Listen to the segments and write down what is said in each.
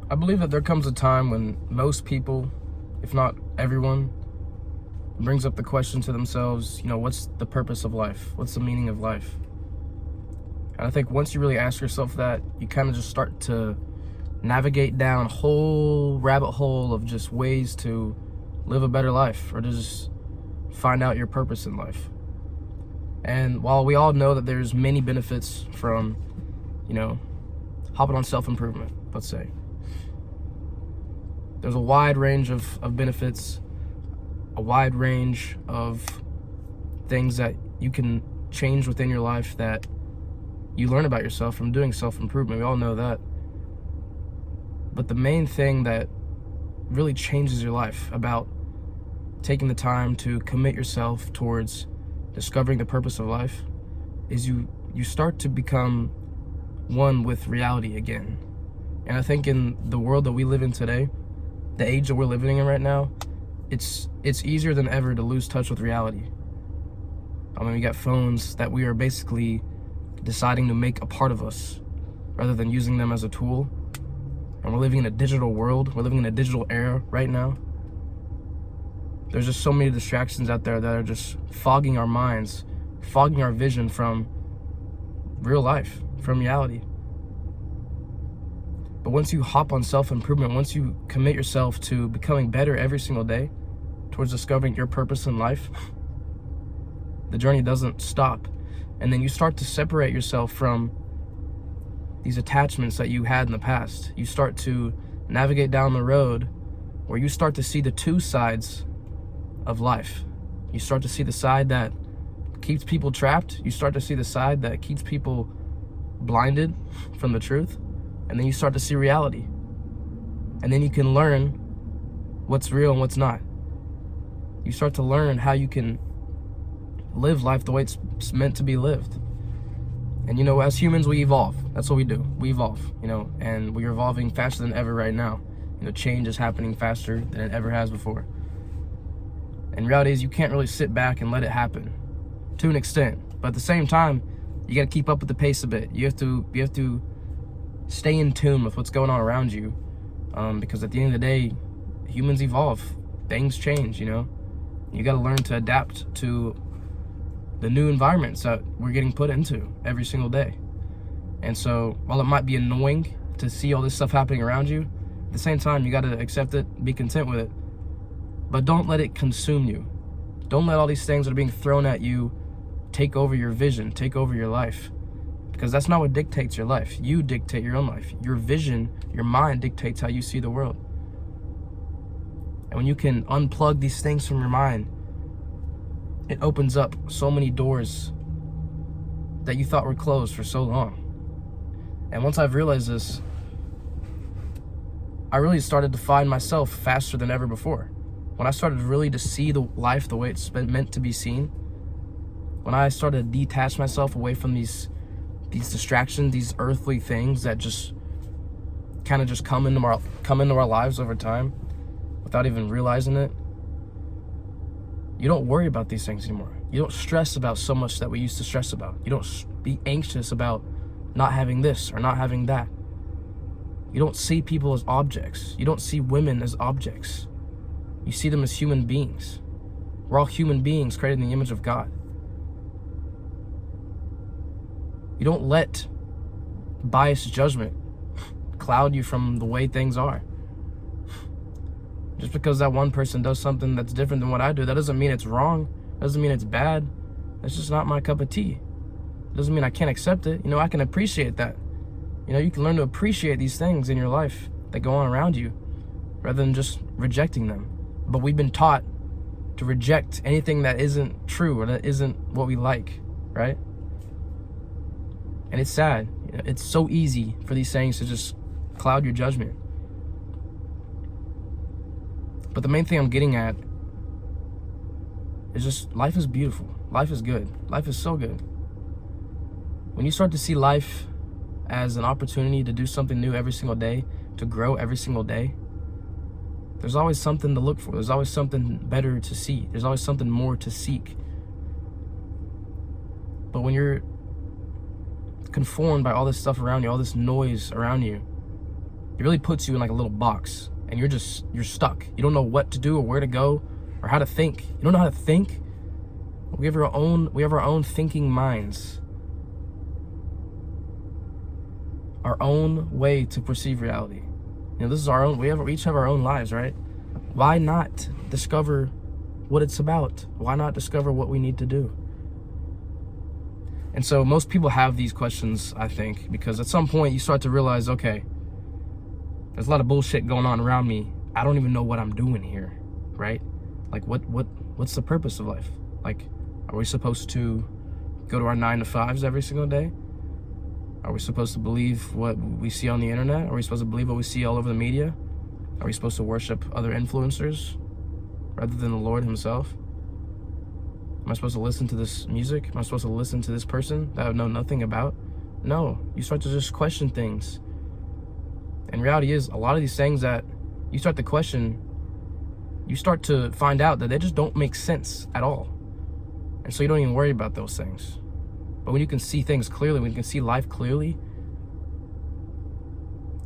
I believe that there comes a time when most people, if not everyone, brings up the question to themselves, what's the purpose of life? What's the meaning of life? And I think once you really ask yourself that, you kind of just start to navigate down a whole rabbit hole of just ways to live a better life or to just find out your purpose in life. And while we all know that there's many benefits from, hopping on self-improvement, let's say, there's a wide range of benefits, a wide range of things that you can change within your life that you learn about yourself from doing self-improvement. We all know that. But the main thing that really changes your life about taking the time to commit yourself towards discovering the purpose of life is you start to become one with reality again. And I think in the world that we live in today, the age that we're living in right now, it's easier than ever to lose touch with reality. I mean, we got phones that we are basically deciding to make a part of us rather than using them as a tool. And we're living in a digital world. We're living in a digital era right now. There's just so many distractions out there that are just fogging our minds, fogging our vision from real life, from reality. But once you hop on self-improvement, once you commit yourself to becoming better every single day towards discovering your purpose in life, the journey doesn't stop. And then you start to separate yourself from these attachments that you had in the past. You start to navigate down the road where you start to see the two sides of life. You start to see the side that keeps people trapped. You start to see the side that keeps people blinded from the truth. And then you start to see reality. And then you can learn what's real and what's not. You start to learn how you can live life the way it's meant to be lived. And as humans, we evolve. That's what we do. We evolve, and we're evolving faster than ever right now. Change is happening faster than it ever has before. And reality is you can't really sit back and let it happen to an extent. But at the same time, you got to keep up with the pace a bit. You have to stay in tune with what's going on around you, because at the end of the day, humans evolve. Things change, You got to learn to adapt to the new environments that we're getting put into every single day. And so while it might be annoying to see all this stuff happening around you, at the same time, you got to accept it, be content with it. But don't let it consume you. Don't let all these things that are being thrown at you take over your vision, take over your life. Because that's not what dictates your life. You dictate your own life. Your vision, your mind dictates how you see the world. And when you can unplug these things from your mind, it opens up so many doors that you thought were closed for so long. And once I've realized this, I really started to find myself faster than ever before. When I started really to see the life the way it's been meant to be seen, when I started to detach myself away from these distractions, these earthly things that just kind of just come into our lives over time without even realizing it, you don't worry about these things anymore. You don't stress about so much that we used to stress about. You don't be anxious about not having this or not having that. You don't see people as objects. You don't see women as objects. You see them as human beings. We're all human beings created in the image of God. You don't let biased judgment cloud you from the way things are. Just because that one person does something that's different than what I do, that doesn't mean it's wrong. Doesn't mean it's bad. That's just not my cup of tea. Doesn't mean I can't accept it. I can appreciate that. You can learn to appreciate these things in your life that go on around you rather than just rejecting them. But we've been taught to reject anything that isn't true or that isn't what we like, right? And it's sad. It's so easy for these things to just cloud your judgment. But the main thing I'm getting at is just life is beautiful. Life is good. Life is so good. When you start to see life as an opportunity to do something new every single day, to grow every single day, there's always something to look for. There's always something better to see. There's always something more to seek. But when you're conformed by all this stuff around you, all this noise around you, It really puts you in like a little box, and you're stuck. You don't know what to do or where to go or how to think. You don't know how to think. We have our own thinking minds. Our own way to perceive reality. This is our own. We each have our own lives, right? Why not discover what it's about? Why not discover what we need to do? And so most people have these questions, I think, because at some point you start to realize, okay, there's a lot of bullshit going on around me. I don't even know what I'm doing here, right? Like, what's the purpose of life? Like, are we supposed to go to our 9-to-5s every single day? Are we supposed to believe what we see on the internet? Are we supposed to believe what we see all over the media? Are we supposed to worship other influencers rather than the Lord himself? Am I supposed to listen to this music? Am I supposed to listen to this person that I know nothing about? No, you start to just question things. And reality is, a lot of these things that you start to question, you start to find out that they just don't make sense at all. And so you don't even worry about those things. But when you can see things clearly, when you can see life clearly,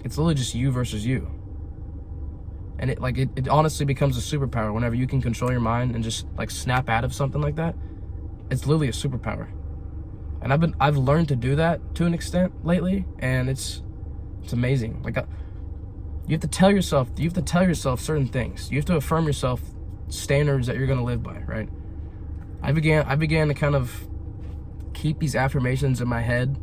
it's literally just you versus you. And it honestly becomes a superpower whenever you can control your mind and just like snap out of something like that. It's literally a superpower. And I've learned to do that to an extent lately, and it's amazing. Like you have to tell yourself certain things. You have to affirm yourself standards that you're going to live by, right? I began to kind of keep these affirmations in my head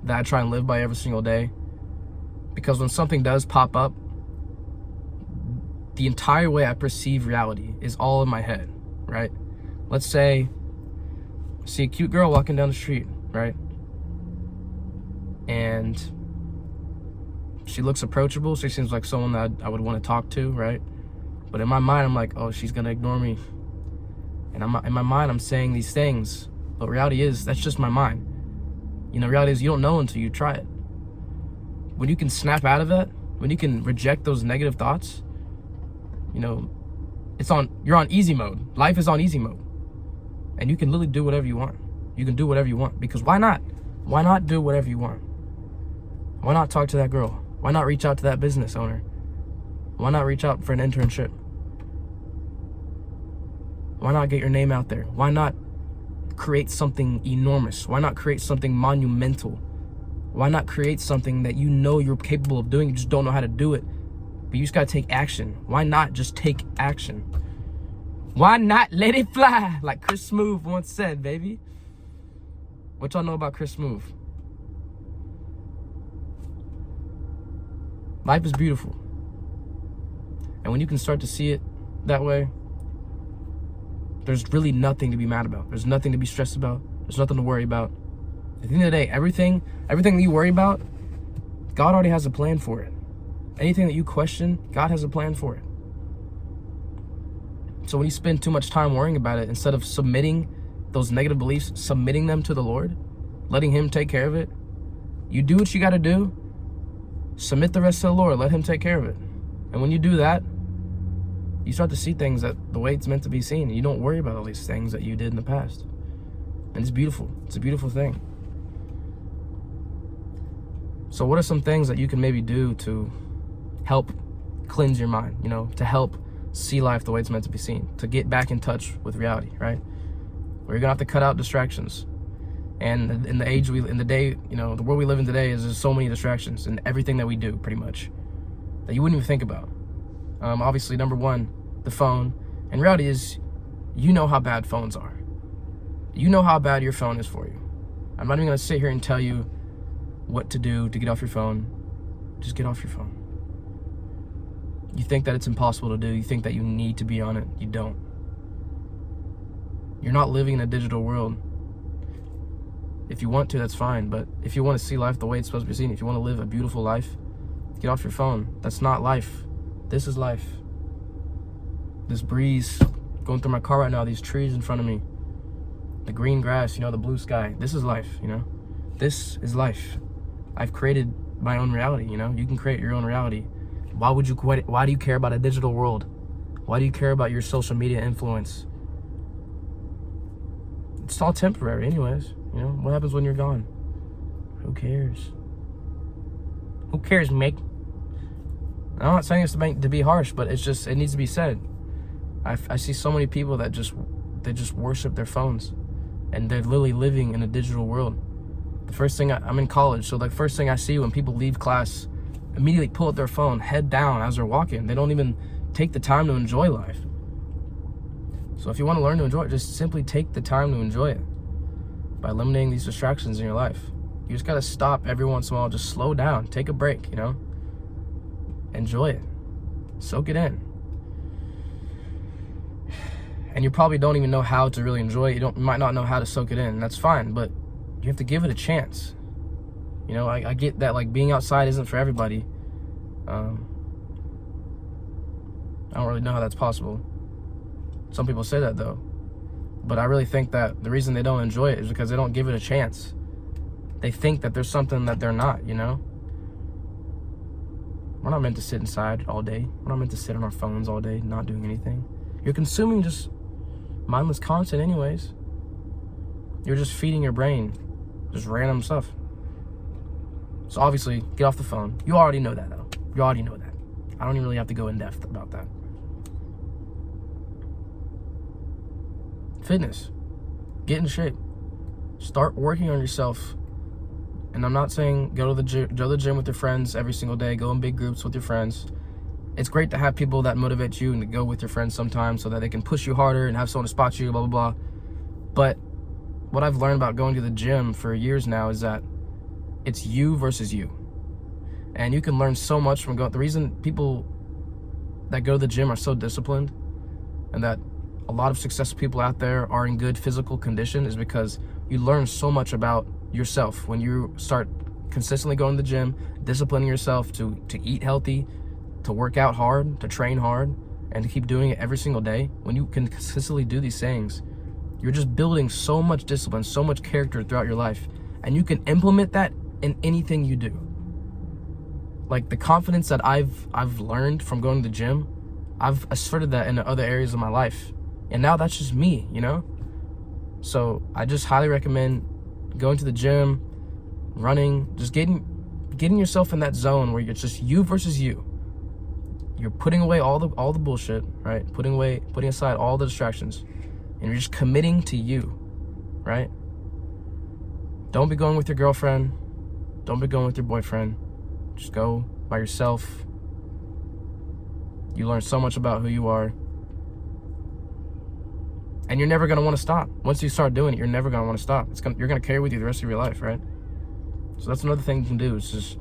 that I try and live by every single day. Because when something does pop up, the entire way I perceive reality is all in my head, right? Let's say I see a cute girl walking down the street, right? And she looks approachable. She seems like someone that I would want to talk to, right? But in my mind, I'm like, oh, she's going to ignore me. And in my mind, I'm saying these things. But reality is, that's just my mind. Reality is, you don't know until you try it. When you can snap out of that, when you can reject those negative thoughts, you're on easy mode. Life is on easy mode. And you can literally do whatever you want. You can do whatever you want. Because why not? Why not do whatever you want? Why not talk to that girl? Why not reach out to that business owner? Why not reach out for an internship? Why not get your name out there? Why not create something enormous? Why not create something monumental? Why not create something that you're capable of doing, you just don't know how to do it, but you just gotta take action? Why not just take action? Why not let it fly? Like Chris Smoove once said, baby. What y'all know about Chris Smoove? Life is beautiful. And when you can start to see it that way, there's really nothing to be mad about. There's nothing to be stressed about. There's nothing to worry about. At the end of the day, everything that you worry about, God already has a plan for it. Anything that you question, God has a plan for it. So when you spend too much time worrying about it, instead of submitting those negative beliefs, submitting them to the Lord, letting him take care of it, you do what you got to do, submit the rest to the Lord, let him take care of it. And when you do that, you start to see things that the way it's meant to be seen. And you don't worry about all these things that you did in the past. And it's beautiful. It's a beautiful thing. So what are some things that you can maybe do to help cleanse your mind, to help see life the way it's meant to be seen, to get back in touch with reality, right? Where you're gonna have to cut out distractions. And in the world we live in today is there's so many distractions in everything that we do, pretty much, that you wouldn't even think about. Obviously, number one, the phone. And reality is, you know how bad phones are. You know how bad your phone is for you. I'm not even gonna sit here and tell you what to do to get off your phone. Just get off your phone. You think that it's impossible to do. You think that you need to be on it. You don't. You're not living in a digital world. If you want to, that's fine. But if you want to see life the way it's supposed to be seen, if you want to live a beautiful life, get off your phone. That's not life. This is life. This breeze going through my car right now, these trees in front of me, the green grass, the blue sky. This is life, This is life. I've created my own reality, You can create your own reality. Why do you care about a digital world? Why do you care about your social media influence? It's all temporary anyways. What happens when you're gone? Who cares? Who cares, Meg? I'm not saying this to be harsh, but it's just, it needs to be said. I see so many people that they just worship their phones, and they're literally living in a digital world. The first thing, I'm in college, so the first thing I see when people leave class, immediately pull up their phone, head down as they're walking. They don't even take the time to enjoy life. So if you want to learn to enjoy it, just simply take the time to enjoy it by eliminating these distractions in your life. You just got to stop every once in a while, just slow down, take a break, you know? Enjoy it. Soak it in. And you probably don't even know how to really enjoy it. You might not know how to soak it in, and that's fine, but you have to give it a chance. You know, I get that, like, being outside isn't for everybody. I don't really know how that's possible. Some people say that, though. But I really think that the reason they don't enjoy it is because they don't give it a chance. They think that there's something that they're not, you know? We're not meant to sit inside all day. We're not meant to sit on our phones all day, not doing anything. You're consuming just mindless content anyways. You're just feeding your brain just random stuff. So obviously, get off the phone. You already know that, though. You already know that. I don't even really have to go in depth about that. Fitness. Get in shape. Start working on yourself. And I'm not saying go to the gym with your friends every single day. Go in big groups with your friends. It's great to have people that motivate you and to go with your friends sometimes so that they can push you harder and have someone to spot you, blah, blah, blah. But what I've learned about going to the gym for years now is that it's you versus you. And you can learn so much from going. The reason people that go to the gym are so disciplined and that a lot of successful people out there are in good physical condition is because you learn so much about yourself when you start consistently going to the gym, disciplining yourself to eat healthy, to work out hard, to train hard, and to keep doing it every single day. When you can consistently do these things, you're just building so much discipline, so much character throughout your life, and you can implement that in anything you do. Like the confidence that I've learned from going to the gym, I've asserted that in other areas of my life, and now that's just me, you know? So I just highly recommend going to the gym, running, just getting yourself in that zone where it's just you versus you. You're putting away all the bullshit, right? Putting aside all the distractions, and you're just committing to you, right? Don't be going with your girlfriend. Don't be going with your boyfriend. Just go by yourself. You learn so much about who you are. And you're never going to want to stop. Once you start doing it, you're never going to want to stop. You're going to carry with you the rest of your life, right? So that's another thing you can do is just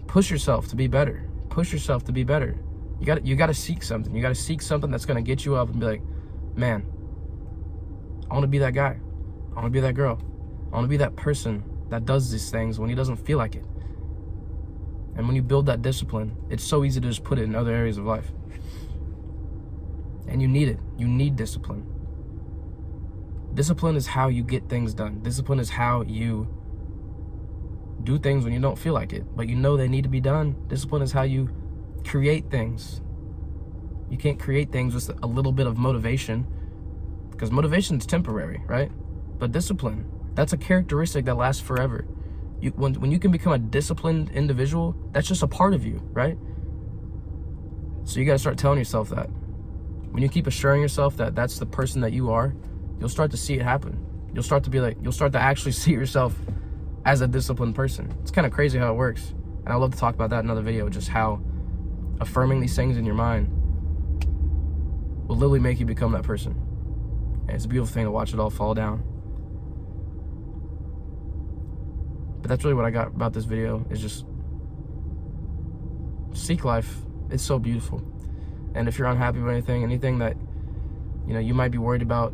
push yourself to be better. Push yourself to be better. You got to seek something. You got to seek something that's going to get you up and be like, man, I want to be that guy. I want to be that girl. I want to be that person that does these things when he doesn't feel like it. And when you build that discipline, it's so easy to just put it in other areas of life. And you need it. You need discipline. Discipline is how you get things done. Discipline is how you do things when you don't feel like it, but you know they need to be done. Discipline is how you create things. You can't create things with a little bit of motivation, because motivation is temporary, right? But discipline, that's a characteristic that lasts forever. When you can become a disciplined individual, that's just a part of you, right? So you got to start telling yourself that. When you keep assuring yourself that that's the person that you are, you'll start to see it happen. You'll start to actually see yourself as a disciplined person. It's kind of crazy how it works. And I'd love to talk about that in another video, just how affirming these things in your mind will literally make you become that person. And it's a beautiful thing to watch it all fall down. But that's really what I got about this video, is just seek life. It's so beautiful. And if you're unhappy with anything that, you might be worried about,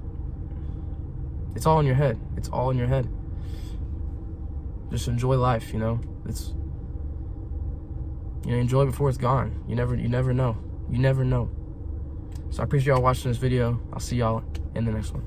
it's all in your head. It's all in your head. Just enjoy life, enjoy before it's gone. You never know. You never know. So I appreciate y'all watching this video. I'll see y'all in the next one.